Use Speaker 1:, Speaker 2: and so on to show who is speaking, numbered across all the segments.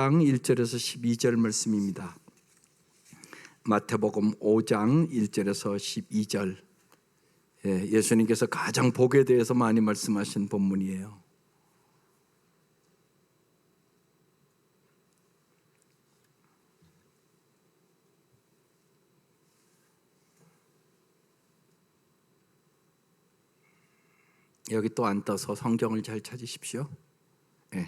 Speaker 1: 1절에서 12절 말씀입니다. 마태복음 5장 1절에서 12절. 예수님께서 가장 복에 대해서 많이 말씀하신 본문이에요. 여기 또 안 떠서 성경을 잘 찾으십시오.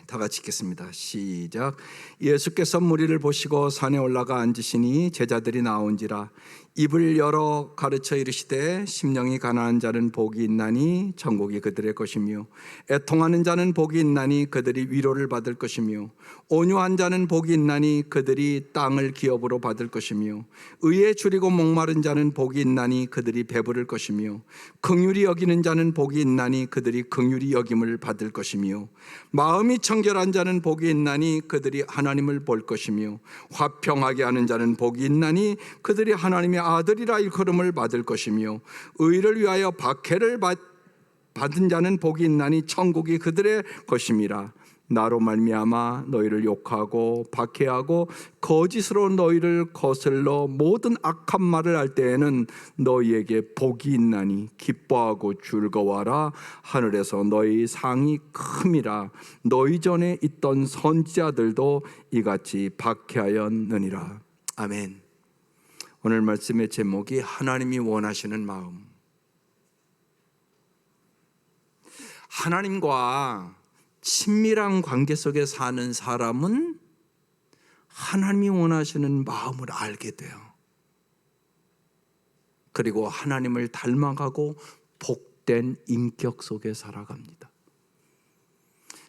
Speaker 1: 다 같이 읽겠습니다. 시작. 예수께서 무리를 보시고 산에 올라가 앉으시니 제자들이 나온지라 입을 열어 가르쳐 이르시되 심령이 가난한 자는 복이 있나니 천국이 그들의 것이며 애통하는 자는 복이 있나니 그들이 위로를 받을 것이며 온유한 자는 복이 있나니 그들이 땅을 기업으로 받을 것이며 의에 줄이고 목마른 자는 복이 있나니 그들이 배부를 것이며 긍휼히 여기는 자는 복이 있나니 그들이 긍휼히 여김을 받을 것이며 마음이 청결한 자는 복이 있나니 그들이 하나님을 볼 것이며 화평하게 하는 자는 복이 있나니 그들이 하나님의 아들이라 일컬음을 받을 것이며 의를 위하여 박해를 받은 자는 복이 있나니 천국이 그들의 것임이라. 나로 말미암아 너희를 욕하고 박해하고 거짓으로 너희를 거슬러 모든 악한 말을 할 때에는 너희에게 복이 있나니 기뻐하고 즐거워하라. 하늘에서 너희 상이 큼이라. 너희 전에 있던 선지자들도 이같이 박해하였느니라. 아멘. 오늘 말씀의 제목이 하나님이 원하시는 마음. 하나님과 친밀한 관계 속에 사는 사람은 하나님이 원하시는 마음을 알게 돼요. 그리고 하나님을 닮아가고 복된 인격 속에 살아갑니다.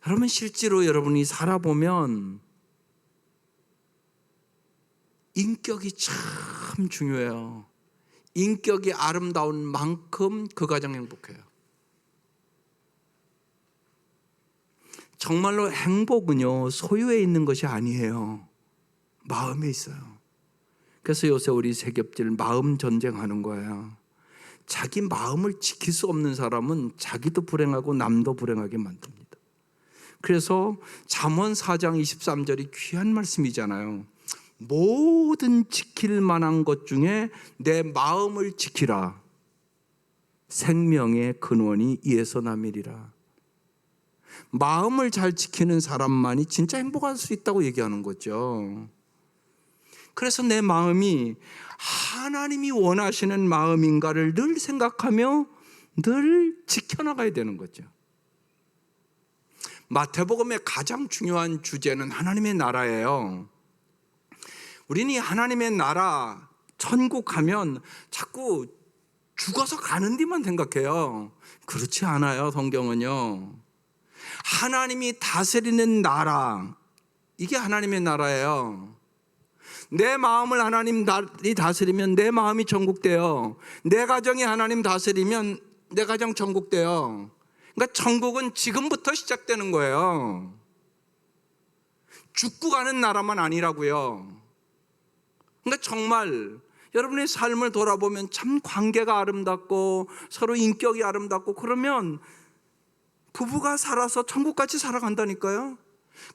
Speaker 1: 여러분, 실제로 여러분이 살아보면 인격이 참 중요해요. 인격이 아름다운 만큼 그 가정 행복해요. 정말로 행복은요, 소유에 있는 것이 아니에요. 마음에 있어요. 그래서 요새 우리 세겹질 마음 전쟁하는 거예요. 자기 마음을 지킬 수 없는 사람은 자기도 불행하고 남도 불행하게 만듭니다. 그래서 잠언 4장 23절이 귀한 말씀이잖아요. 모든 지킬 만한 것 중에 내 마음을 지키라. 생명의 근원이 이에서 남이리라. 마음을 잘 지키는 사람만이 진짜 행복할 수 있다고 얘기하는 거죠. 그래서 내 마음이 하나님이 원하시는 마음인가를 늘 생각하며 늘 지켜나가야 되는 거죠. 마태복음의 가장 중요한 주제는 하나님의 나라예요. 우리는 하나님의 나라, 천국 하면 자꾸 죽어서 가는 데만 생각해요. 그렇지 않아요. 성경은요, 하나님이 다스리는 나라, 이게 하나님의 나라예요. 내 마음을 하나님이 다스리면 내 마음이 천국돼요. 내 가정이 하나님 다스리면 내 가정 천국돼요. 그러니까 천국은 지금부터 시작되는 거예요. 죽고 가는 나라만 아니라고요. 그러니까 정말 여러분의 삶을 돌아보면 참 관계가 아름답고 서로 인격이 아름답고 그러면 부부가 살아서 천국같이 살아간다니까요.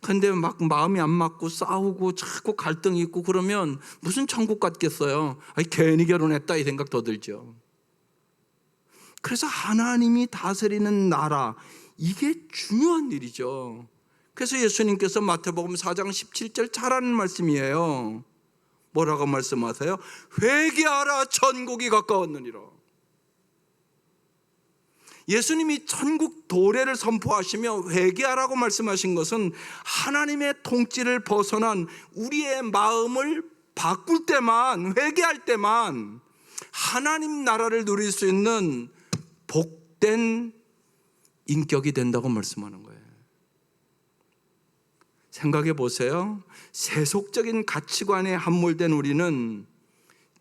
Speaker 1: 근데 막 마음이 안 맞고 싸우고 자꾸 갈등이 있고 그러면 무슨 천국 같겠어요. 괜히 결혼했다 이 생각 더 들죠. 그래서 하나님이 다스리는 나라, 이게 중요한 일이죠. 그래서 예수님께서 마태복음 4장 17절 잘 아는 말씀이에요. 뭐라고 말씀하세요? 회개하라, 천국이 가까웠느니라. 예수님이 천국 도래를 선포하시며 회개하라고 말씀하신 것은 하나님의 통치를 벗어난 우리의 마음을 바꿀 때만, 회개할 때만 하나님 나라를 누릴 수 있는 복된 인격이 된다고 말씀하는 거예요. 생각해 보세요. 세속적인 가치관에 함몰된 우리는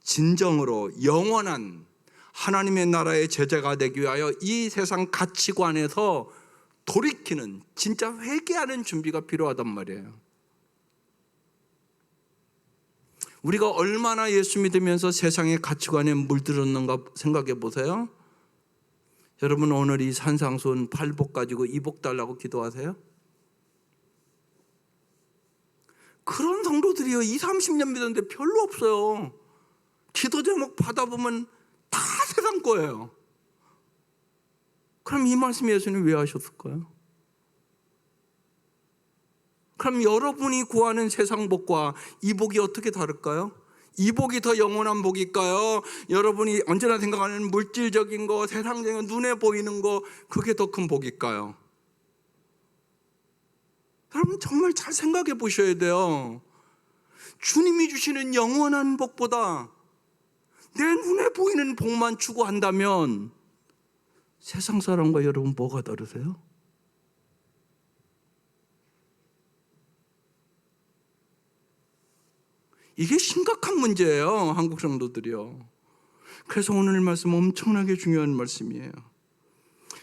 Speaker 1: 진정으로 영원한 하나님의 나라의 제자가 되기 위하여 이 세상 가치관에서 돌이키는, 진짜 회개하는 준비가 필요하단 말이에요. 우리가 얼마나 예수 믿으면서 세상의 가치관에 물들었는가 생각해 보세요. 여러분, 오늘 이 산상수훈 팔복 가지고 이복 달라고 기도하세요? 성도들이요 20, 30년 믿었는데 별로 없어요. 기도 제목 받아보면 다 세상 거예요. 그럼 이 말씀 예수님 왜 하셨을까요? 그럼 여러분이 구하는 세상 복과 이 복이 어떻게 다를까요? 이 복이 더 영원한 복일까요? 여러분이 언제나 생각하는 물질적인 거, 세상적인 거, 눈에 보이는 거, 그게 더 큰 복일까요? 여러분 정말 잘 생각해 보셔야 돼요. 주님이 주시는 영원한 복보다 내 눈에 보이는 복만 추구한다면 세상 사람과 여러분 뭐가 다르세요? 이게 심각한 문제예요, 한국 성도들이요. 그래서 오늘 말씀 엄청나게 중요한 말씀이에요.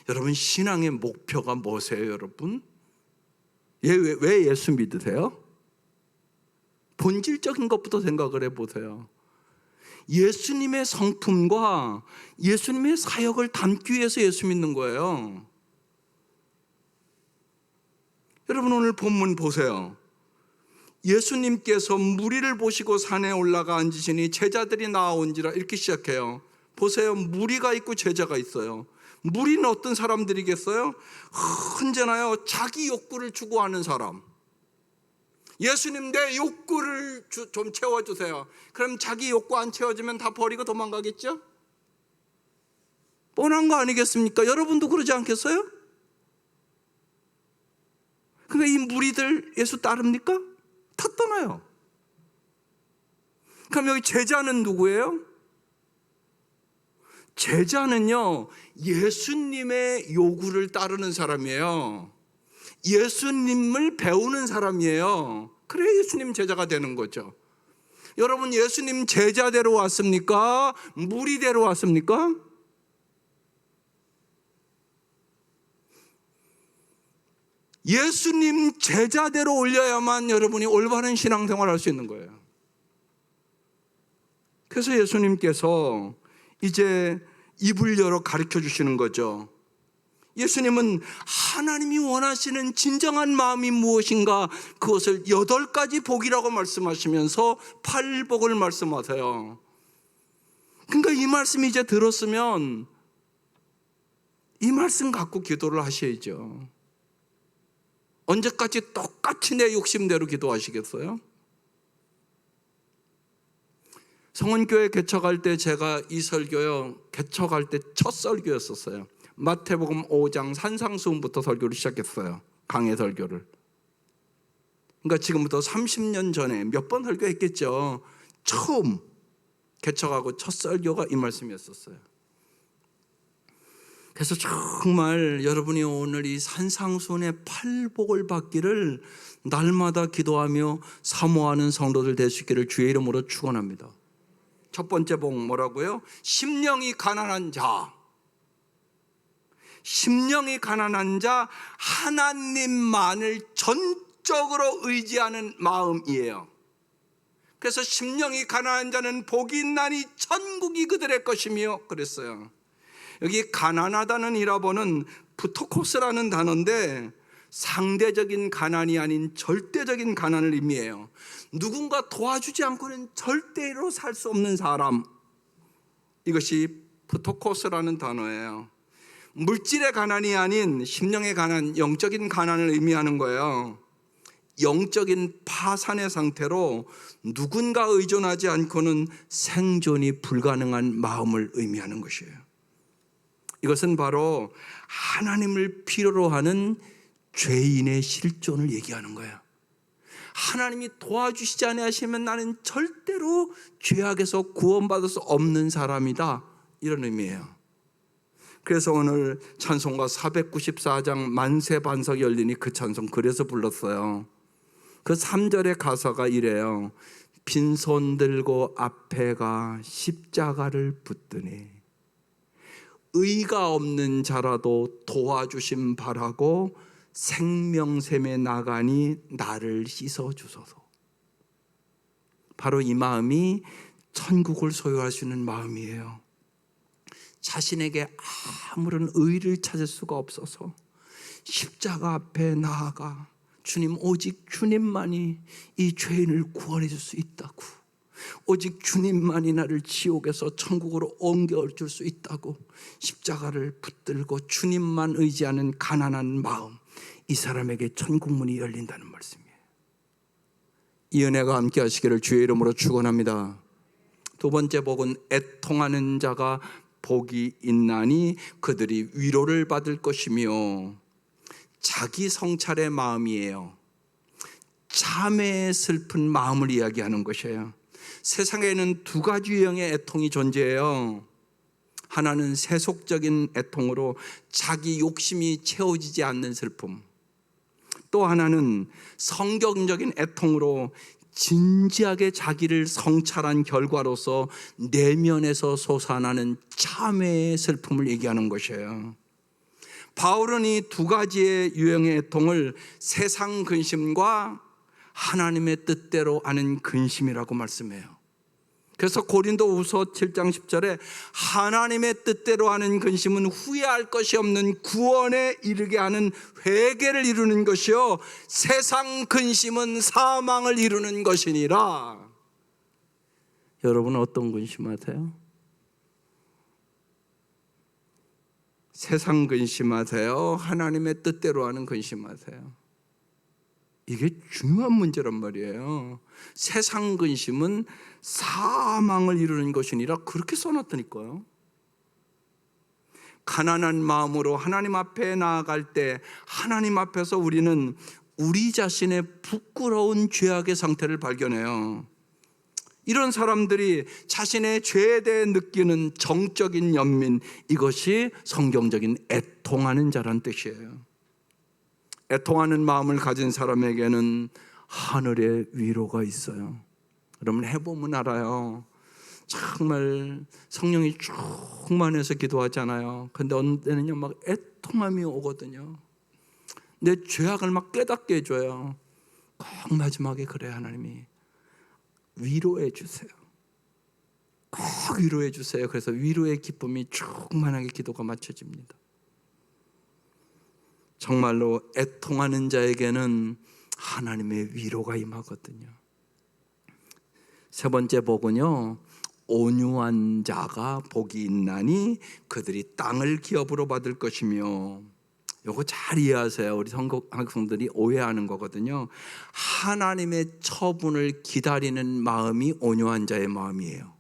Speaker 1: 여러분 신앙의 목표가 뭐세요, 여러분? 왜 예수 믿으세요? 본질적인 것부터 생각을 해보세요. 예수님의 성품과 예수님의 사역을 담기 위해서 예수 믿는 거예요. 여러분 오늘 본문 보세요. 예수님께서 무리를 보시고 산에 올라가 앉으시니 제자들이 나아온지라 이렇게 시작해요. 보세요. 무리가 있고 제자가 있어요. 무리는 어떤 사람들이겠어요? 언제나요 자기 욕구를 추구하는 사람. 예수님 내 욕구를 좀 채워주세요. 그럼 자기 욕구 안 채워주면 다 버리고 도망가겠죠? 뻔한 거 아니겠습니까? 여러분도 그러지 않겠어요? 그러니까 이 무리들 예수 따릅니까? 다 떠나요. 그럼 여기 제자는 누구예요? 제자는요 예수님의 요구를 따르는 사람이에요. 예수님을 배우는 사람이에요. 그래 예수님 제자가 되는 거죠. 여러분 예수님 제자대로 왔습니까? 무리대로 왔습니까? 예수님 제자대로 올려야만 여러분이 올바른 신앙생활을 할 수 있는 거예요. 그래서 예수님께서 이제 입을 열어 가르쳐 주시는 거죠. 예수님은 하나님이 원하시는 진정한 마음이 무엇인가 그것을 8가지 복이라고 말씀하시면서 8복을 말씀하세요. 그러니까 이 말씀 이제 들었으면 이 말씀 갖고 기도를 하셔야죠. 언제까지 똑같이 내 욕심대로 기도하시겠어요? 성원교회 개척할 때 제가 이 설교요 개척할 때 첫 설교였었어요. 마태복음 5장 산상수훈부터 설교를 시작했어요. 강해 설교를. 그러니까 지금부터 30년 전에 몇 번 설교했겠죠. 처음 개척하고 첫 설교가 이 말씀이었었어요. 그래서 정말 여러분이 오늘 이 산상수훈의 8복을 받기를 날마다 기도하며 사모하는 성도들 될 수 있기를 주의 이름으로 축원합니다. 첫 번째 복 뭐라고요? 심령이 가난한 자. 심령이 가난한 자, 하나님만을 전적으로 의지하는 마음이에요. 그래서 심령이 가난한 자는 복이 있나니 천국이 그들의 것이며 그랬어요. 여기 가난하다는 히라보는 부토코스라는 단어인데 상대적인 가난이 아닌 절대적인 가난을 의미해요. 누군가 도와주지 않고는 절대로 살 수 없는 사람, 이것이 부토코스라는 단어예요. 물질의 가난이 아닌 심령의 가난, 영적인 가난을 의미하는 거예요. 영적인 파산의 상태로 누군가 의존하지 않고는 생존이 불가능한 마음을 의미하는 것이에요. 이것은 바로 하나님을 필요로 하는 죄인의 실존을 얘기하는 거예요. 하나님이 도와주시지 아니하시면 나는 절대로 죄악에서 구원받을 수 없는 사람이다, 이런 의미예요. 그래서 오늘 찬송가 494장 만세 반석 열리니 그 찬송 그래서 불렀어요. 그 3절의 가사가 이래요. 빈손 들고 앞에 가 십자가를 붙드니 의가 없는 자라도 도와주심 바라고 생명샘에 나가니 나를 씻어주소서. 바로 이 마음이 천국을 소유할 수 있는 마음이에요. 자신에게 아무런 의를 찾을 수가 없어서 십자가 앞에 나아가 주님, 오직 주님만이 이 죄인을 구원해 줄 수 있다고, 오직 주님만이 나를 지옥에서 천국으로 옮겨줄 수 있다고 십자가를 붙들고 주님만 의지하는 가난한 마음, 이 사람에게 천국문이 열린다는 말씀이에요. 이 은혜가 함께 하시기를 주의 이름으로 축원합니다. 두 번째 복은 애통하는 자가 복이 있나니 그들이 위로를 받을 것이며, 자기 성찰의 마음이에요. 참회의 슬픈 마음을 이야기하는 것이에요. 세상에는 두 가지 유형의 애통이 존재해요. 하나는 세속적인 애통으로 자기 욕심이 채워지지 않는 슬픔, 또 하나는 성경적인 애통으로 진지하게 자기를 성찰한 결과로서 내면에서 솟아나는 참회의 슬픔을 얘기하는 것이에요. 바울은 이 두 가지의 유형의 애통을 세상 근심과 하나님의 뜻대로 하는 근심이라고 말씀해요. 그래서 고린도후서 7장 10절에 하나님의 뜻대로 하는 근심은 후회할 것이 없는 구원에 이르게 하는 회개를 이루는 것이요, 세상 근심은 사망을 이루는 것이니라. 여러분, 어떤 근심하세요? 세상 근심하세요? 하나님의 뜻대로 하는 근심하세요? 이게 중요한 문제란 말이에요. 세상 근심은 사망을 이루는 것이니라, 그렇게 써놨다니까요. 가난한 마음으로 하나님 앞에 나아갈 때 하나님 앞에서 우리는 우리 자신의 부끄러운 죄악의 상태를 발견해요. 이런 사람들이 자신의 죄에 대해 느끼는 정적인 연민, 이것이 성경적인 애통하는 자란 뜻이에요. 애통하는 마음을 가진 사람에게는 하늘의 위로가 있어요. 여러분, 해보면 알아요. 정말 성령이 충만해서 기도하잖아요. 근데 어느 때는요, 막 애통함이 오거든요. 내 죄악을 막 깨닫게 해줘요. 꼭 마지막에 그래, 하나님이 위로해 주세요. 꼭 위로해 주세요. 그래서 위로의 기쁨이 충만하게 기도가 맞춰집니다. 정말로 애통하는 자에게는 하나님의 위로가 임하거든요. 세 번째 복은요, 온유한 자가 복이 있나니 그들이 땅을 기업으로 받을 것이며, 이거 잘 이해하세요. 우리 성경학생들이 오해하는 거거든요. 하나님의 처분을 기다리는 마음이 온유한 자의 마음이에요.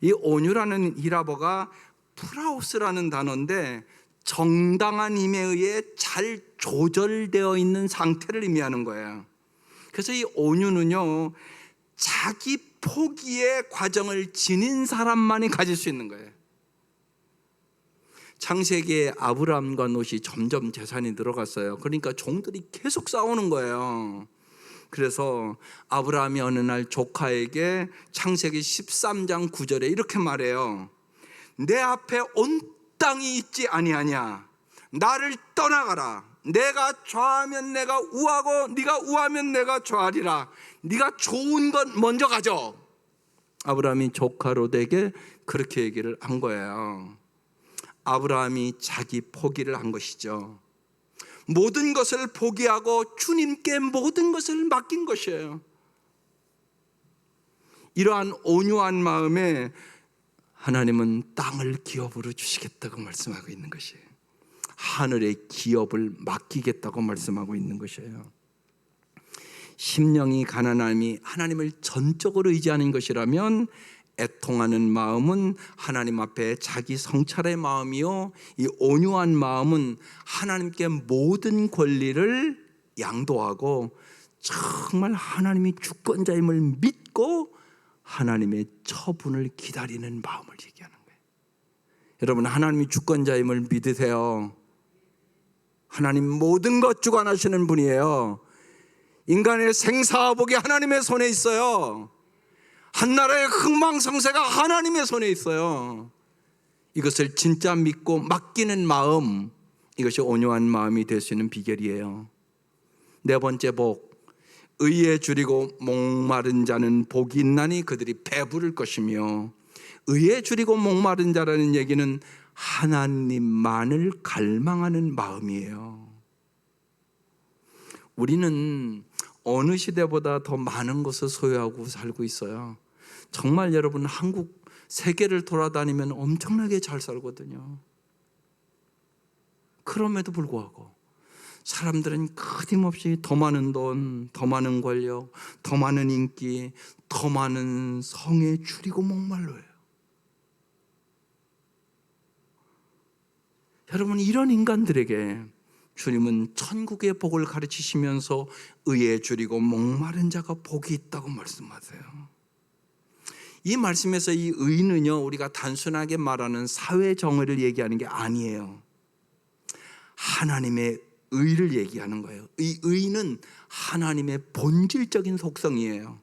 Speaker 1: 이 온유라는 히라버가 프라우스라는 단어인데, 정당한 힘에 의해 잘 조절되어 있는 상태를 의미하는 거예요. 그래서 이 온유는요, 자기 포기의 과정을 지닌 사람만이 가질 수 있는 거예요. 창세기에 아브라함과 롯이 점점 재산이 늘어갔어요. 그러니까 종들이 계속 싸우는 거예요. 그래서 아브라함이 어느 날 조카에게 창세기 13장 9절에 이렇게 말해요. 내 앞에 온 땅이 있지 아니하냐. 나를 떠나가라. 내가 좌하면 내가 우하고 네가 우하면 내가 좌하리라. 네가 좋은 것 먼저 가져. 아브라함이 조카 롯에게 그렇게 얘기를 한 거예요. 아브라함이 자기 포기를 한 것이죠. 모든 것을 포기하고 주님께 모든 것을 맡긴 것이에요. 이러한 온유한 마음에 하나님은 땅을 기업으로 주시겠다고 말씀하고 있는 것이에요. 하늘의 기업을 맡기겠다고 말씀하고 있는 것이에요. 심령이 가난함이 하나님을 전적으로 의지하는 것이라면, 애통하는 마음은 하나님 앞에 자기 성찰의 마음이요, 이 온유한 마음은 하나님께 모든 권리를 양도하고 정말 하나님이 주권자임을 믿고 하나님의 처분을 기다리는 마음을 얘기하는 거예요. 여러분, 하나님이 주권자임을 믿으세요. 하나님 모든 것 주관하시는 분이에요. 인간의 생사복이 하나님의 손에 있어요. 한나라의 흥망성쇠가 하나님의 손에 있어요. 이것을 진짜 믿고 맡기는 마음, 이것이 온유한 마음이 될 수 있는 비결이에요. 네 번째 복, 의에 줄이고 목마른 자는 복이 있나니 그들이 배부를 것이며, 의에 줄이고 목마른 자라는 얘기는 하나님만을 갈망하는 마음이에요. 우리는 어느 시대보다 더 많은 것을 소유하고 살고 있어요. 정말 여러분, 한국 세계를 돌아다니면 엄청나게 잘 살거든요. 그럼에도 불구하고 사람들은 끊임없이 더 많은 돈, 더 많은 권력, 더 많은 인기, 더 많은 성에 줄이고 목말라요. 여러분, 이런 인간들에게 주님은 천국의 복을 가르치시면서 의에 줄이고 목마른 자가 복이 있다고 말씀하세요. 이 말씀에서 이 의는요, 우리가 단순하게 말하는 사회 정의를 얘기하는 게 아니에요. 하나님의 의를 얘기하는 거예요. 이 의는 하나님의 본질적인 속성이에요.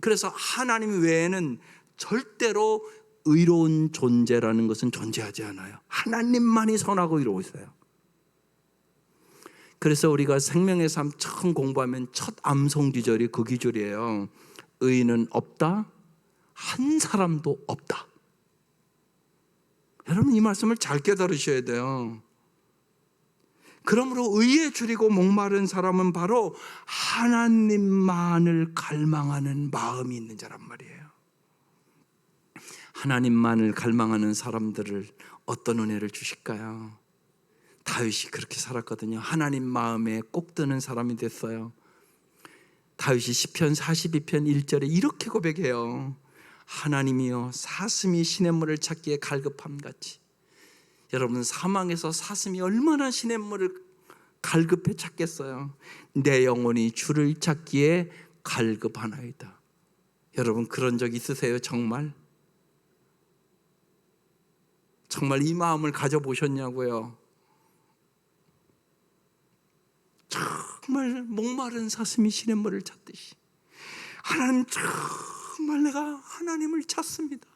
Speaker 1: 그래서 하나님 외에는 절대로 의로운 존재라는 것은 존재하지 않아요. 하나님만이 선하고 의로우세요. 그래서 우리가 생명의 삶 처음 공부하면 첫 암송 기절이 그 기절이에요. 의인은 없다, 한 사람도 없다. 여러분, 이 말씀을 잘 깨달으셔야 돼요. 그러므로 의에 줄이고 목마른 사람은 바로 하나님만을 갈망하는 마음이 있는 자란 말이에요. 하나님만을 갈망하는 사람들을 어떤 은혜를 주실까요? 다윗이 그렇게 살았거든요. 하나님 마음에 꼭 드는 사람이 됐어요. 다윗이 시편 42편 1절에 이렇게 고백해요. 하나님이여, 사슴이 시냇물을 찾기에 갈급함같이. 여러분, 사망에서 사슴이 얼마나 시냇물을 갈급해 찾겠어요. 내 영혼이 주를 찾기에 갈급하나이다. 여러분, 그런 적 있으세요? 정말 이 마음을 가져보셨냐고요? 정말 목마른 사슴이 시냇물을 찾듯이 하나님, 정말 내가 하나님을 찾습니다.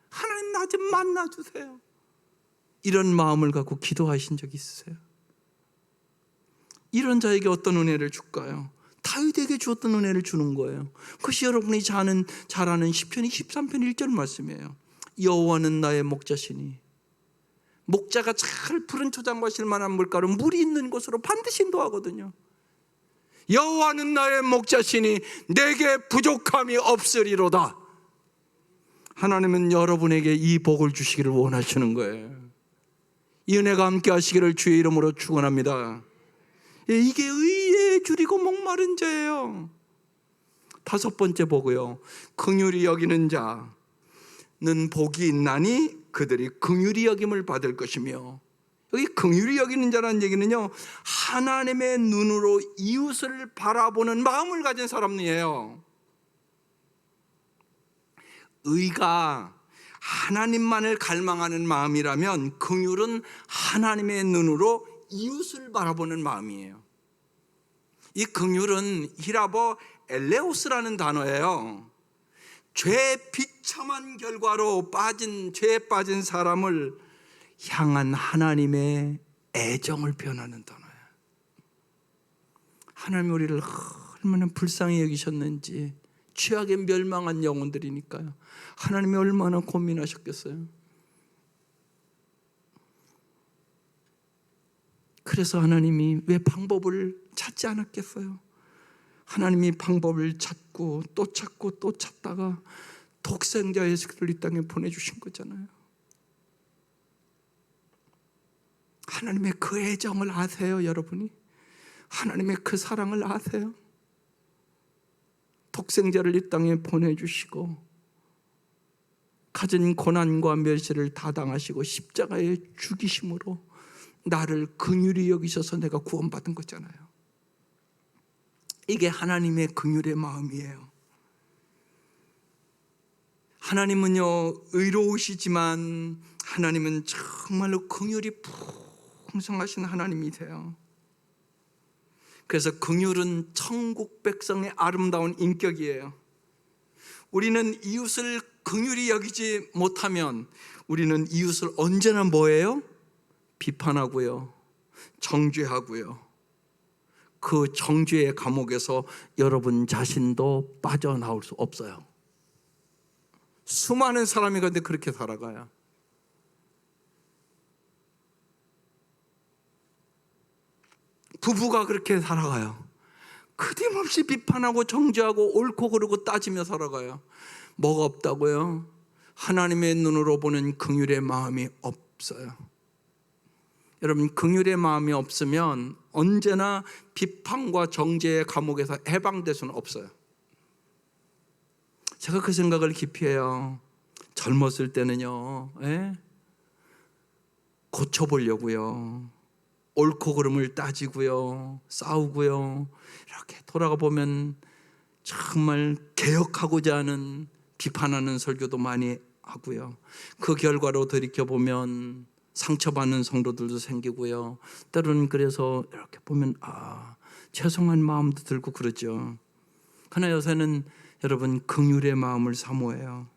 Speaker 1: 하나님, 나 좀 만나주세요. 이런 마음을 갖고 기도하신 적 있으세요? 이런 자에게 어떤 은혜를 줄까요? 다윗에게 주었던 은혜를 주는 거예요. 그것이 여러분이 잘 아는 시편 23편 1절 말씀이에요. 여호와는 나의 목자시니, 목자가 잘 푸른 초장 마실 만한 물가로 물이 있는 곳으로 반드시 인도하거든요. 여호와는 나의 목자시니 내게 부족함이 없으리로다. 하나님은 여러분에게 이 복을 주시기를 원하시는 거예요. 이 은혜가 함께 하시기를 주의 이름으로 축원합니다. 이게 의에 줄이고 목마른 자예요. 다섯 번째 보고요, 긍휼히 여기는 자는 복이 있나니 그들이 긍휼히 여김을 받을 것이며. 여기 긍휼히 여기는 자라는 얘기는요, 하나님의 눈으로 이웃을 바라보는 마음을 가진 사람이에요. 의가 하나님만을 갈망하는 마음이라면 긍휼은 하나님의 눈으로 이웃을 바라보는 마음이에요. 이 긍휼은 히라보 엘레오스라는 단어예요. 죄의 비참한 결과로 죄에 빠진 사람을 향한 하나님의 애정을 표현하는 단어예요. 하나님 우리를 얼마나 불쌍히 여기셨는지, 죄악에 멸망한 영혼들이니까요. 하나님이 얼마나 고민하셨겠어요. 그래서 하나님이 왜 방법을 찾지 않았겠어요? 하나님이 방법을 찾고 또 찾고 또 찾다가 독생자 예수 그리스도를 이 땅에 보내주신 거잖아요. 하나님의 그 애정을 아세요, 여러분이? 하나님의 그 사랑을 아세요? 독생자를 이 땅에 보내주시고 가진 고난과 멸시를 다 당하시고 십자가에 죽이심으로 나를 긍휼히 여기셔서 내가 구원받은 거잖아요. 이게 하나님의 긍휼의 마음이에요. 하나님은요, 의로우시지만 하나님은 정말로 긍휼이 풍성하신 하나님이세요. 그래서 긍휼은 천국 백성의 아름다운 인격이에요. 우리는 이웃을 긍휼히 여기지 못하면 우리는 이웃을 언제나 뭐예요? 비판하고요, 정죄하고요. 그 정죄의 감옥에서 여러분 자신도 빠져나올 수 없어요. 수많은 사람이 그런데 그렇게 살아가요. 부부가 그렇게 살아가요. 끊임없이 비판하고 정죄하고 옳고 그르고 따지며 살아가요. 뭐가 없다고요? 하나님의 눈으로 보는 긍휼의 마음이 없어요. 여러분, 긍휼의 마음이 없으면 언제나 비판과 정죄의 감옥에서 해방될 수는 없어요. 제가 그 생각을 깊이 해요. 젊었을 때는요, 고쳐보려고요, 옳고 그름을 따지고요, 싸우고요, 이렇게 돌아가 보면 정말 개혁하고자 하는, 비판하는 설교도 많이 하고요, 그 결과로 돌이켜보면 상처받는 성도들도 생기고요, 때로는 그래서 이렇게 보면 죄송한 마음도 들고 그러죠. 그러나 요새는 여러분, 긍휼의 마음을 사모해요.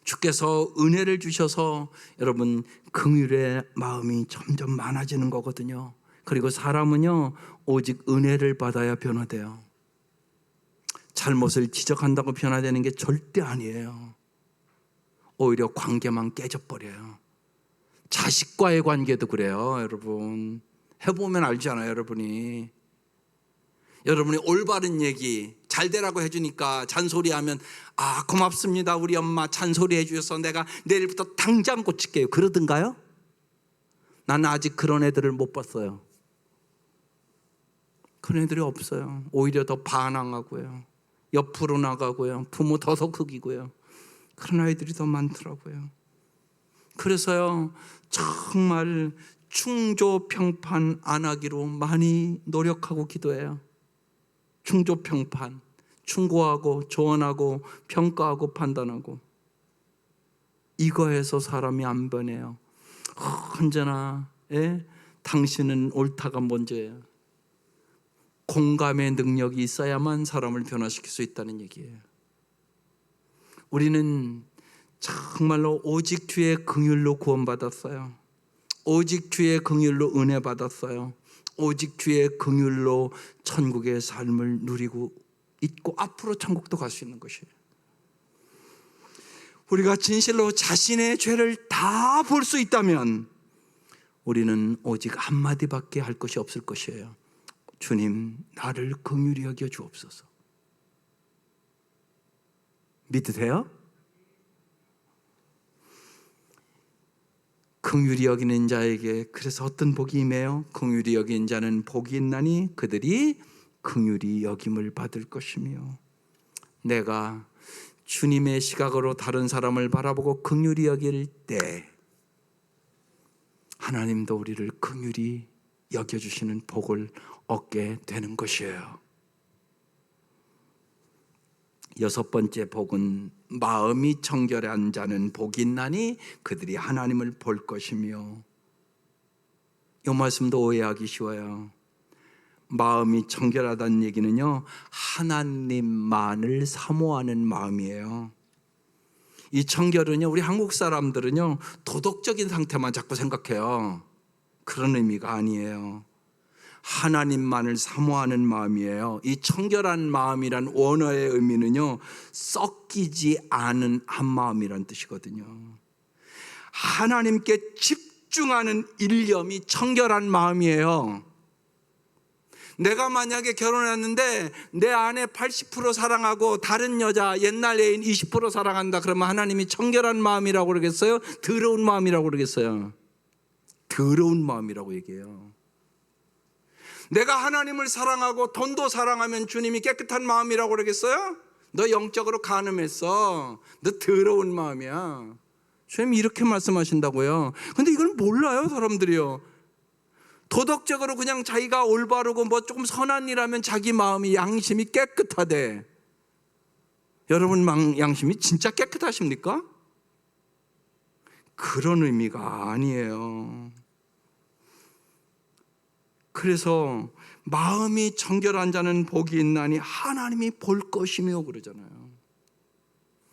Speaker 1: 주께서 은혜를 주셔서 여러분, 긍휼의 마음이 점점 많아지는 거거든요. 그리고 사람은요, 오직 은혜를 받아야 변화돼요. 잘못을 지적한다고 변화되는 게 절대 아니에요. 오히려 관계만 깨져버려요. 자식과의 관계도 그래요. 여러분, 해보면 알잖아요. 여러분이 올바른 얘기 잘 되라고 해주니까 잔소리하면 고맙습니다, 우리 엄마 잔소리 해주셔서 내가 내일부터 당장 고칠게요, 그러든가요? 나는 아직 그런 애들을 못 봤어요. 그런 애들이 없어요. 오히려 더 반항하고요, 옆으로 나가고요, 부모 더 속이고요, 그런 아이들이 더 많더라고요. 그래서요, 정말 충조평판 안 하기로 많이 노력하고 기도해요. 충조평판, 충고하고 조언하고 평가하고 판단하고, 이거에서 사람이 안 변해요. 언제나 당신은 옳다가 먼저예요. 공감의 능력이 있어야만 사람을 변화시킬 수 있다는 얘기예요. 우리는 정말로 오직 주의 긍휼로 구원받았어요. 오직 주의 긍휼로 은혜 받았어요. 오직 주의 긍휼로 천국의 삶을 누리고 있고 앞으로 천국도 갈 수 있는 것이에요. 우리가 진실로 자신의 죄를 다 볼 수 있다면 우리는 오직 한마디밖에 할 것이 없을 것이에요. 주님, 나를 긍휼히 여겨 주옵소서. 믿으세요? 긍휼히 여기는 자에게 그래서 어떤 복이 임해요? 긍휼히 여긴 자는 복이 있나니 그들이 긍휼히 여김을 받을 것이며, 내가 주님의 시각으로 다른 사람을 바라보고 긍휼히 여길 때 하나님도 우리를 긍휼히 여겨주시는 복을 얻게 되는 것이에요. 여섯 번째 복은 마음이 청결한 자는 복이 있나니 그들이 하나님을 볼 것이며, 이 말씀도 오해하기 쉬워요. 마음이 청결하다는 얘기는요, 하나님만을 사모하는 마음이에요. 이 청결은요, 우리 한국 사람들은요, 도덕적인 상태만 자꾸 생각해요. 그런 의미가 아니에요. 하나님만을 사모하는 마음이에요. 이 청결한 마음이란 원어의 의미는요, 썩기지 않은 한 마음이란 뜻이거든요. 하나님께 집중하는 일념이 청결한 마음이에요. 내가 만약에 결혼했는데 내 아내 80% 사랑하고 다른 여자 옛날 애인 20% 사랑한다 그러면 하나님이 청결한 마음이라고 그러겠어요? 더러운 마음이라고 그러겠어요? 더러운 마음이라고 얘기해요. 내가 하나님을 사랑하고 돈도 사랑하면 주님이 깨끗한 마음이라고 그러겠어요? 너 영적으로 간음했어, 너 더러운 마음이야. 주님 이렇게 말씀하신다고요. 근데 이걸 몰라요, 사람들이요. 도덕적으로 그냥 자기가 올바르고 뭐 조금 선한 일 하면 자기 마음이, 양심이 깨끗하대. 여러분 양심이 진짜 깨끗하십니까? 그런 의미가 아니에요. 그래서 마음이 청결한 자는 복이 있나니 하나님이 볼 것이며 그러잖아요.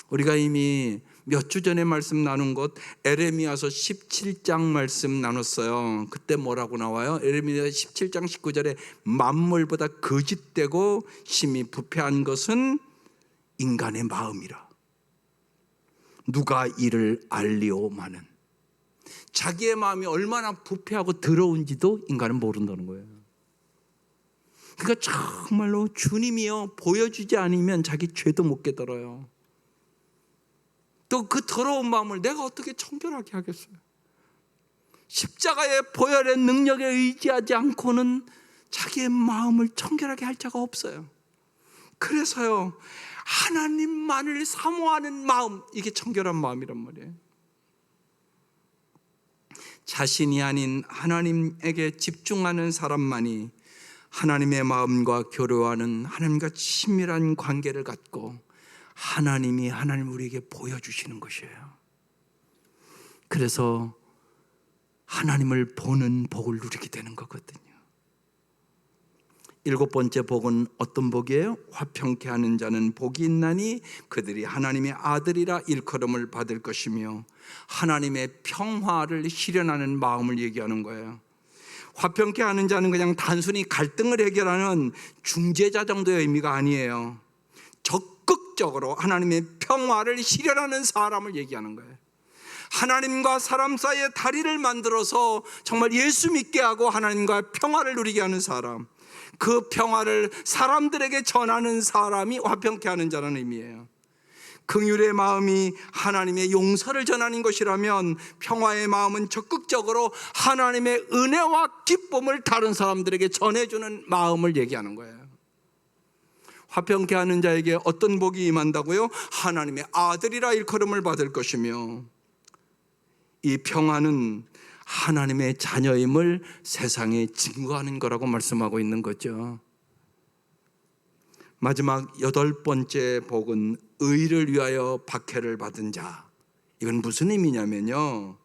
Speaker 1: 우리가 이미 몇 주 전에 말씀 나눈 것 에레미야서 17장 말씀 나눴어요. 그때 뭐라고 나와요? 에레미야 17장 19절에 만물보다 거짓되고 심히 부패한 것은 인간의 마음이라. 누가 이를 알리오마는. 자기의 마음이 얼마나 부패하고 더러운지도 인간은 모른다는 거예요. 그러니까 정말로 주님이요 보여주지 않으면 자기 죄도 못 깨달아요. 또 그 더러운 마음을 내가 어떻게 청결하게 하겠어요? 십자가의 보혈의 능력에 의지하지 않고는 자기의 마음을 청결하게 할 자가 없어요. 그래서요, 하나님만을 사모하는 마음, 이게 청결한 마음이란 말이에요. 자신이 아닌 하나님에게 집중하는 사람만이 하나님의 마음과 교류하는, 하나님과 친밀한 관계를 갖고 하나님을 우리에게 보여주시는 것이에요. 그래서 하나님을 보는 복을 누리게 되는 거거든요. 7번째 복은 어떤 복이에요? 화평케 하는 자는 복이 있나니 그들이 하나님의 아들이라 일컬음을 받을 것이며, 하나님의 평화를 실현하는 마음을 얘기하는 거예요. 화평케 하는 자는 그냥 단순히 갈등을 해결하는 중재자 정도의 의미가 아니에요. 적극적으로 하나님의 평화를 실현하는 사람을 얘기하는 거예요. 하나님과 사람 사이의 다리를 만들어서 정말 예수 믿게 하고 하나님과 평화를 누리게 하는 사람, 그 평화를 사람들에게 전하는 사람이 화평케 하는 자라는 의미예요. 긍휼의 마음이 하나님의 용서를 전하는 것이라면, 평화의 마음은 적극적으로 하나님의 은혜와 기쁨을 다른 사람들에게 전해주는 마음을 얘기하는 거예요. 화평케 하는 자에게 어떤 복이 임한다고요? 하나님의 아들이라 일컬음을 받을 것이며, 이 평화는 하나님의 자녀임을 세상에 증거하는 거라고 말씀하고 있는 거죠. 마지막 8번째 복은 의를 위하여 박해를 받은 자. 이건 무슨 의미냐면요,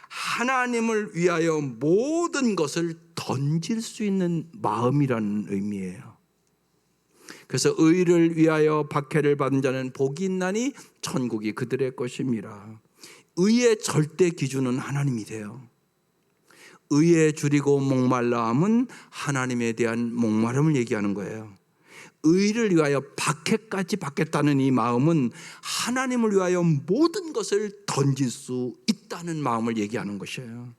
Speaker 1: 하나님을 위하여 모든 것을 던질 수 있는 마음이라는 의미예요. 그래서 의를 위하여 박해를 받은 자는 복이 있나니 천국이 그들의 것임이라. 의의 절대 기준은 하나님이세요. 의에 줄이고 목말라함은 하나님에 대한 목마름을 얘기하는 거예요. 의를 위하여 박해까지 받겠다는 이 마음은 하나님을 위하여 모든 것을 던질 수 있다는 마음을 얘기하는 것이에요.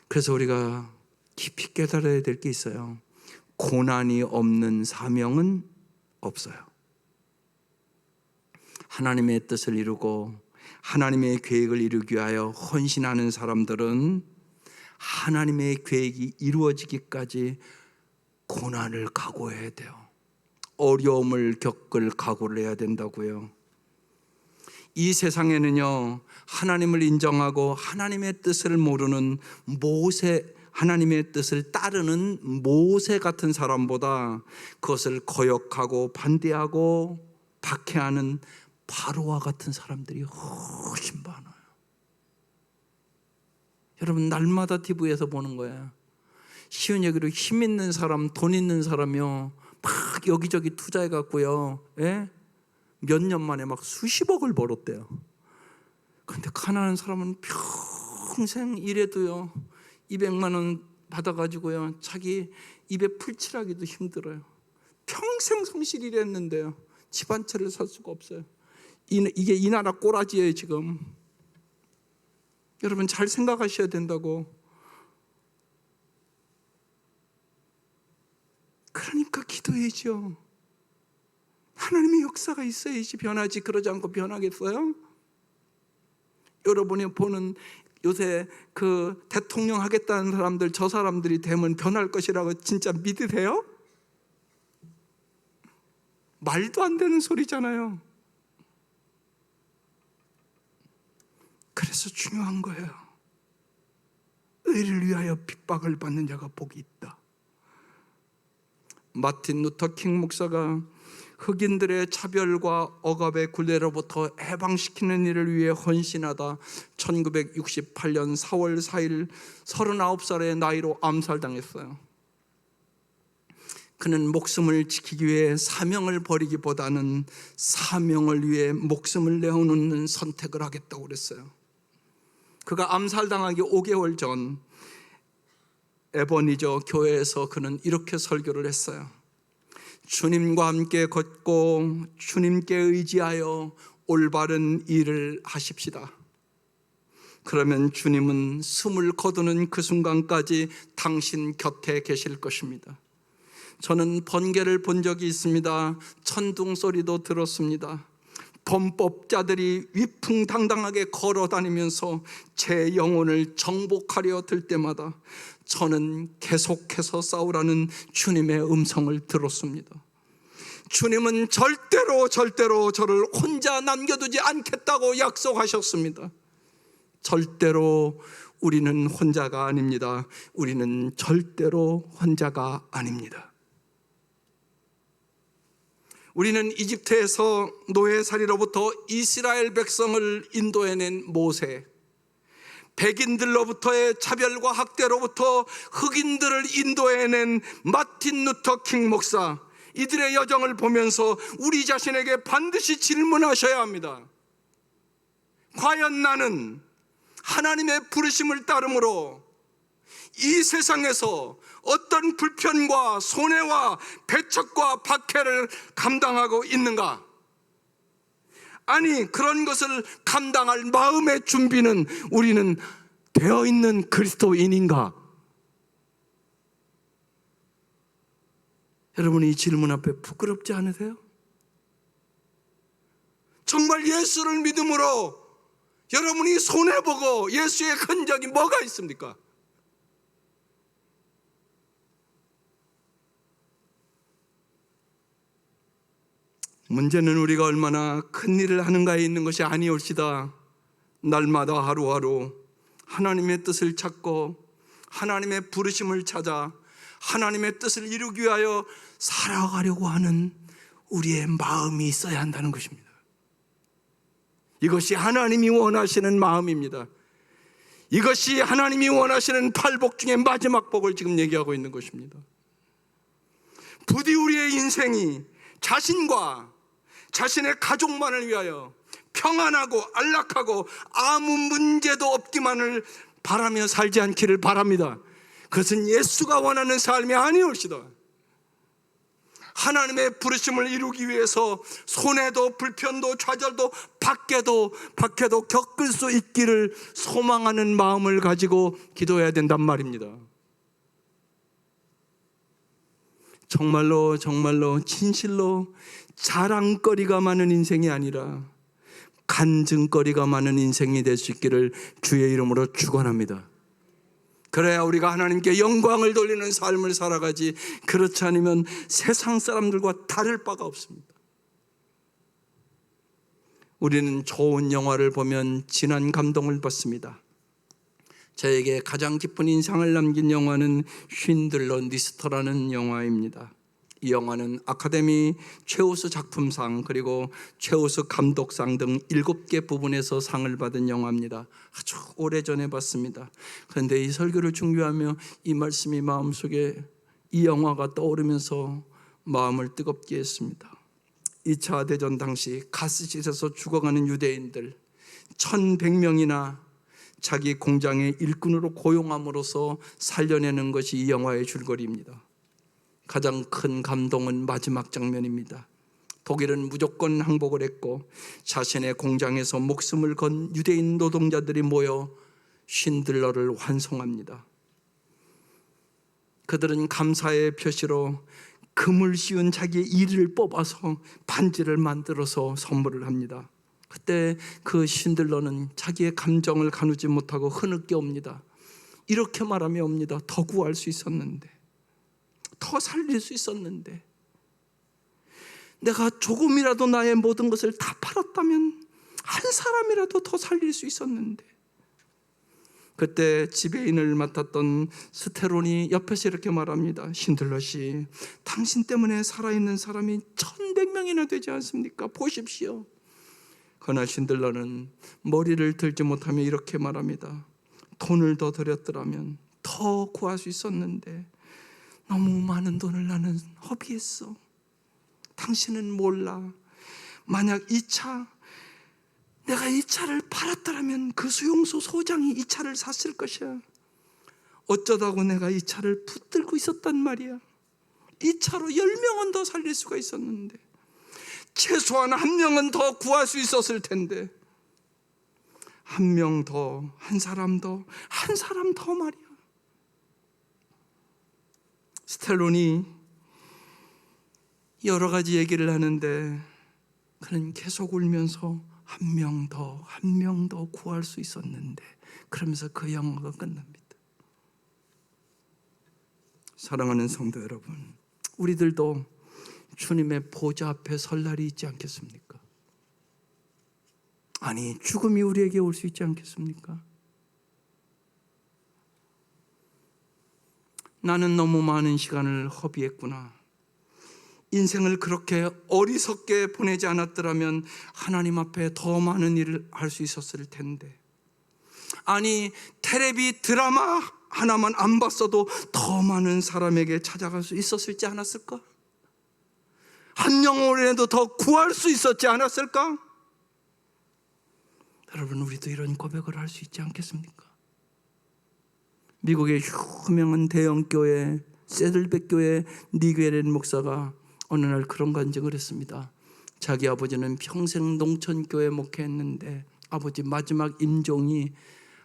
Speaker 1: 그래서 우리가 깊이 깨달아야 될 게 있어요. 고난이 없는 사명은 없어요. 하나님의 뜻을 이루고 하나님의 계획을 이루기 위하여 헌신하는 사람들은 하나님의 계획이 이루어지기까지 고난을 각오해야 돼요. 어려움을 겪을 각오를 해야 된다고요. 이 세상에는요, 하나님을 인정하고 하나님의 뜻을 모르는 모세, 하나님의 뜻을 따르는 모세 같은 사람보다 그것을 거역하고 반대하고 박해하는 바로와 같은 사람들이 훨씬 많아요. 여러분, 날마다 TV에서 보는 거예요. 쉬운 얘기로 힘 있는 사람, 돈 있는 사람이요, 막 여기저기 투자해 갖고요, 몇 년 만에 막 수십억을 벌었대요. 그런데 가난한 사람은 평생 일해도요 200만 원 받아가지고요 자기 입에 풀칠하기도 힘들어요. 평생 성실히 일했는데요 집 한 채를 살 수가 없어요. 이게 이 나라 꼬라지예요 지금. 여러분 잘 생각하셔야 된다고. 그러니까 기도해야죠. 하나님의 역사가 있어야지 변하지. 그러지 않고 변하겠어요? 여러분이 보는 요새 그 대통령 하겠다는 사람들, 저 사람들이 되면 변할 것이라고 진짜 믿으세요? 말도 안 되는 소리잖아요. 그래서 중요한 거예요. 의를 위하여 핍박을 받는 자가 복이 있다. 마틴 루터 킹 목사가 흑인들의 차별과 억압의 굴레로부터 해방시키는 일을 위해 헌신하다 1968년 4월 4일 39살의 나이로 암살당했어요. 그는 목숨을 지키기 위해 사명을 버리기보다는 사명을 위해 목숨을 내어놓는 선택을 하겠다고 그랬어요. 그가 암살당하기 5개월 전 에버니저 교회에서 그는 이렇게 설교를 했어요. 주님과 함께 걷고 주님께 의지하여 올바른 일을 하십시다. 그러면 주님은 숨을 거두는 그 순간까지 당신 곁에 계실 것입니다. 저는 번개를 본 적이 있습니다. 천둥 소리도 들었습니다. 범법자들이 위풍당당하게 걸어다니면서 제 영혼을 정복하려 들 때마다 저는 계속해서 싸우라는 주님의 음성을 들었습니다. 주님은 절대로 저를 혼자 남겨두지 않겠다고 약속하셨습니다. 절대로 우리는 혼자가 아닙니다. 우리는 절대로 혼자가 아닙니다. 우리는 이집트에서 노예살이로부터 이스라엘 백성을 인도해낸 모세, 백인들로부터의 차별과 학대로부터 흑인들을 인도해낸 마틴 루터 킹 목사, 이들의 여정을 보면서 우리 자신에게 반드시 질문하셔야 합니다. 과연 나는 하나님의 부르심을 따름으로 이 세상에서 어떤 불편과 손해와 배척과 박해를 감당하고 있는가? 아니, 그런 것을 감당할 마음의 준비는 우리는 되어 있는 그리스도인인가? 여러분, 이 질문 앞에 부끄럽지 않으세요? 정말 예수를 믿음으로 여러분이 손해보고 예수의 흔적이 뭐가 있습니까? 문제는 우리가 얼마나 큰 일을 하는가에 있는 것이 아니올시다. 날마다 하루하루 하나님의 뜻을 찾고 하나님의 부르심을 찾아 하나님의 뜻을 이루기 위하여 살아가려고 하는 우리의 마음이 있어야 한다는 것입니다. 이것이 하나님이 원하시는 마음입니다. 이것이 하나님이 원하시는 팔복 중에 마지막 복을 지금 얘기하고 있는 것입니다. 부디 우리의 인생이 자신과 자신의 가족만을 위하여 평안하고 안락하고 아무 문제도 없기만을 바라며 살지 않기를 바랍니다. 그것은 예수가 원하는 삶이 아니올시다. 하나님의 부르심을 이루기 위해서 손해도 불편도 좌절도 박해도 겪을 수 있기를 소망하는 마음을 가지고 기도해야 된단 말입니다. 정말로 진실로 자랑거리가 많은 인생이 아니라 간증거리가 많은 인생이 될 수 있기를 주의 이름으로 축원합니다. 그래야 우리가 하나님께 영광을 돌리는 삶을 살아가지, 그렇지 않으면 세상 사람들과 다를 바가 없습니다. 우리는 좋은 영화를 보면 진한 감동을 받습니다. 저에게 가장 깊은 인상을 남긴 영화는 쉰들러 리스트라는 영화입니다. 이 영화는 아카데미 최우수 작품상 그리고 최우수 감독상 등 7개 부분에서 상을 받은 영화입니다. 아주 오래전에 봤습니다. 그런데 이 설교를 준비하며 이 말씀이 마음속에 이 영화가 떠오르면서 마음을 뜨겁게 했습니다. 2차 대전 당시 가스실에서 죽어가는 유대인들 1100명이나 자기 공장의 일꾼으로 고용함으로써 살려내는 것이 이 영화의 줄거리입니다. 가장 큰 감동은 마지막 장면입니다. 독일은 무조건 항복을 했고 자신의 공장에서 목숨을 건 유대인 노동자들이 모여 쉰들러를 환송합니다. 그들은 감사의 표시로 금을 씌운 자기의 이를 뽑아서 반지를 만들어서 선물을 합니다. 그때 그 쉰들러는 자기의 감정을 가누지 못하고 흐느껴 옵니다. 이렇게 말하며 옵니다. 더 구할 수 있었는데, 더 살릴 수 있었는데, 내가 조금이라도 나의 모든 것을 다 팔았다면 한 사람이라도 더 살릴 수 있었는데. 그때 지배인을 맡았던 스테론이 옆에서 이렇게 말합니다. 쉰들러씨, 당신 때문에 살아있는 사람이 1100명이나 되지 않습니까? 보십시오. 그러나 쉰들러는 머리를 들지 못하며 이렇게 말합니다. 돈을 더 들였더라면 더 구할 수 있었는데 너무 많은 돈을 나는 허비했어. 당신은 몰라. 만약 내가 이 차를 팔았더라면 그 수용소 소장이 이 차를 샀을 것이야. 어쩌다고 내가 이 차를 붙들고 있었단 말이야. 이 차로 10명은 더 살릴 수가 있었는데, 최소한 1명은 더 구할 수 있었을 텐데. 한 명 더, 한 사람 더, 한 사람 더 말이야. 스텔론이 여러 가지 얘기를 하는데 그는 계속 울면서 한 명 더, 한 명 더 구할 수 있었는데, 그러면서 그 영화가 끝납니다. 사랑하는 성도 여러분, 우리들도 주님의 보좌 앞에 설 날이 있지 않겠습니까? 아니, 죽음이 우리에게 올 수 있지 않겠습니까? 나는 너무 많은 시간을 허비했구나. 인생을 그렇게 어리석게 보내지 않았더라면 하나님 앞에 더 많은 일을 할 수 있었을 텐데. 아니, 텔레비 드라마 하나만 안 봤어도 더 많은 사람에게 찾아갈 수 있었을지 않았을까? 한 영혼이라도 더 구할 수 있었지 않았을까? 여러분, 우리도 이런 고백을 할 수 있지 않겠습니까? 미국의 유명한 대형교회 세들백 교회 니게렌 목사가 어느 날 그런 간증을 했습니다. 자기 아버지는 평생 농촌교회 목회했는데 아버지 마지막 임종이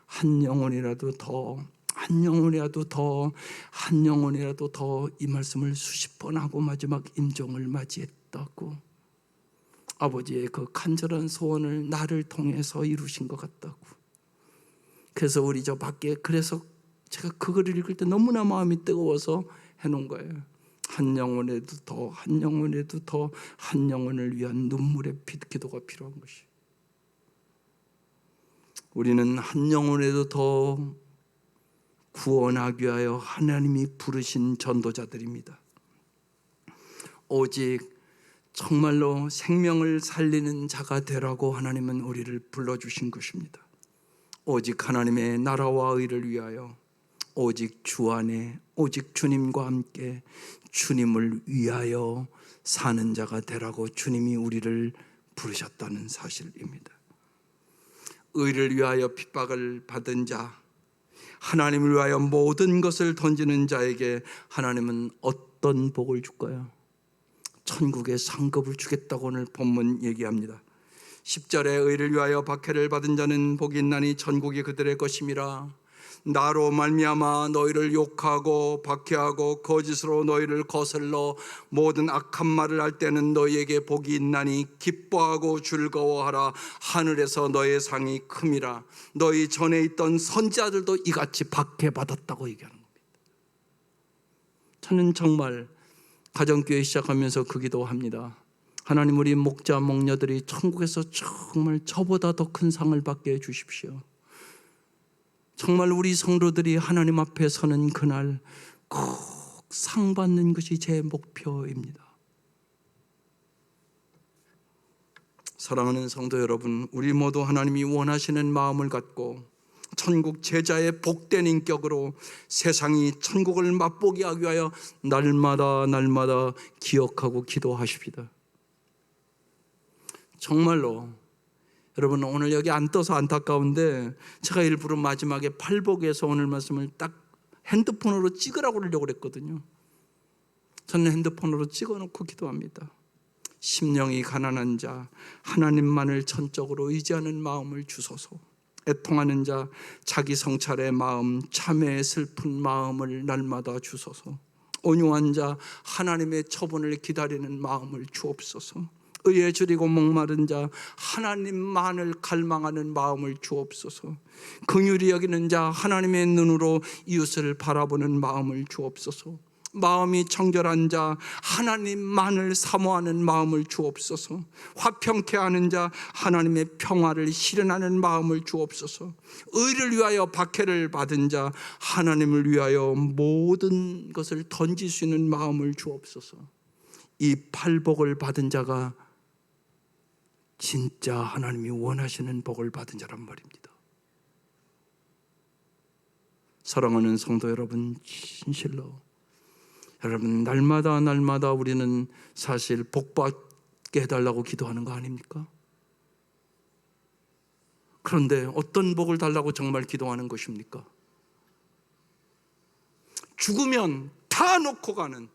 Speaker 1: 한 영혼이라도 더, 한 영혼이라도 더, 한 영혼이라도 더, 이 말씀을 수십 번 하고 마지막 임종을 맞이했다고. 아버지의 그 간절한 소원을 나를 통해서 이루신 것 같다고. 그래서 우리 저 밖에, 그래서 제가 그거를 읽을 때 너무나 마음이 뜨거워서 해놓은 거예요. 한 영혼에도 더, 한 영혼에도 더, 한 영혼을 위한 눈물의 기도가 필요한 것이. 우리는 한 영혼에도 더 구원하기 위하여 하나님이 부르신 전도자들입니다. 오직 정말로 생명을 살리는 자가 되라고 하나님은 우리를 불러주신 것입니다. 오직 하나님의 나라와 의를 위하여, 오직 주 안에, 오직 주님과 함께 주님을 위하여 사는 자가 되라고 주님이 우리를 부르셨다는 사실입니다. 의를 위하여 핍박을 받은 자, 하나님을 위하여 모든 것을 던지는 자에게 하나님은 어떤 복을 줄까요? 천국의 상급을 주겠다고 오늘 본문 얘기합니다. 10절에 의를 위하여 박해를 받은 자는 복이 있나니 천국이 그들의 것임이라. 나로 말미암아 너희를 욕하고 박해하고 거짓으로 너희를 거슬러 모든 악한 말을 할 때는 너희에게 복이 있나니 기뻐하고 즐거워하라. 하늘에서 너희의 상이 큼이라. 너희 전에 있던 선지자들도 이같이 박해받았다고 얘기하는 겁니다. 저는 정말 가정교회 시작하면서 그 기도합니다. 하나님, 우리 목자 목녀들이 천국에서 정말 저보다 더 큰 상을 받게 해주십시오. 정말 우리 성도들이 하나님 앞에 서는 그날 꼭 상 받는 것이 제 목표입니다. 사랑하는 성도 여러분, 우리 모두 하나님이 원하시는 마음을 갖고 천국 제자의 복된 인격으로 세상이 천국을 맛보게 하기 위하여 날마다 날마다 기억하고 기도하십시다. 정말로 여러분, 오늘 여기 안 떠서 안타까운데 제가 일부러 마지막에 팔복에서 오늘 말씀을 딱 핸드폰으로 찍으라고 그러려고 그랬거든요. 저는 핸드폰으로 찍어놓고 기도합니다. 심령이 가난한 자, 하나님만을 전적으로 의지하는 마음을 주소서. 애통하는 자, 자기 성찰의 마음, 참회의 슬픈 마음을 날마다 주소서. 온유한 자, 하나님의 처분을 기다리는 마음을 주옵소서. 의에 줄이고 목마른 자, 하나님만을 갈망하는 마음을 주옵소서. 긍휼히 여기는 자, 하나님의 눈으로 이웃을 바라보는 마음을 주옵소서. 마음이 청결한 자, 하나님만을 사모하는 마음을 주옵소서. 화평케 하는 자, 하나님의 평화를 실현하는 마음을 주옵소서. 의를 위하여 박해를 받은 자, 하나님을 위하여 모든 것을 던질 수 있는 마음을 주옵소서. 이 팔복을 받은 자가 진짜 하나님이 원하시는 복을 받은 자란 말입니다. 사랑하는 성도 여러분, 진실로 여러분, 날마다 날마다 우리는 사실 복받게 해달라고 기도하는 거 아닙니까? 그런데 어떤 복을 달라고 정말 기도하는 것입니까? 죽으면 다 놓고 가는,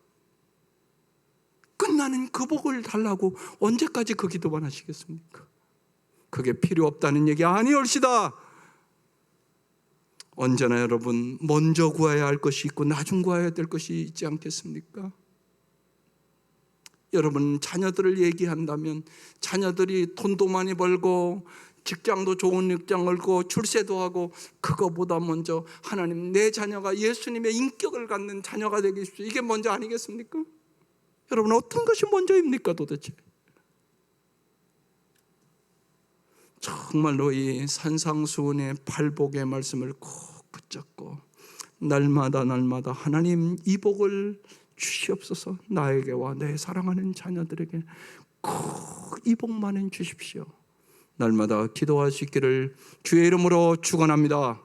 Speaker 1: 끝나는 그 복을 달라고 언제까지 그 기도만 하시겠습니까? 그 그게 필요 없다는 얘기 아니올시다. 언제나 여러분 먼저 구해야 할 것이 있고 나중 구해야 될 것이 있지 않겠습니까? 여러분 자녀들을 얘기한다면 자녀들이 돈도 많이 벌고 직장도 좋은 직장 걸고 출세도 하고 그거보다 먼저 하나님 내 자녀가 예수님의 인격을 갖는 자녀가 되게 해주십시오. 이게 먼저 아니겠습니까? 여러분 어떤 것이 먼저입니까 도대체? 정말로 이 산상수훈의 팔복의 말씀을 꼭 붙잡고 날마다 하나님 이 복을 주시옵소서. 나에게와 내 사랑하는 자녀들에게 꼭 이 복만은 주십시오. 날마다 기도할 수 있기를 주의 이름으로 축원합니다.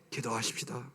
Speaker 1: 기도하십시다.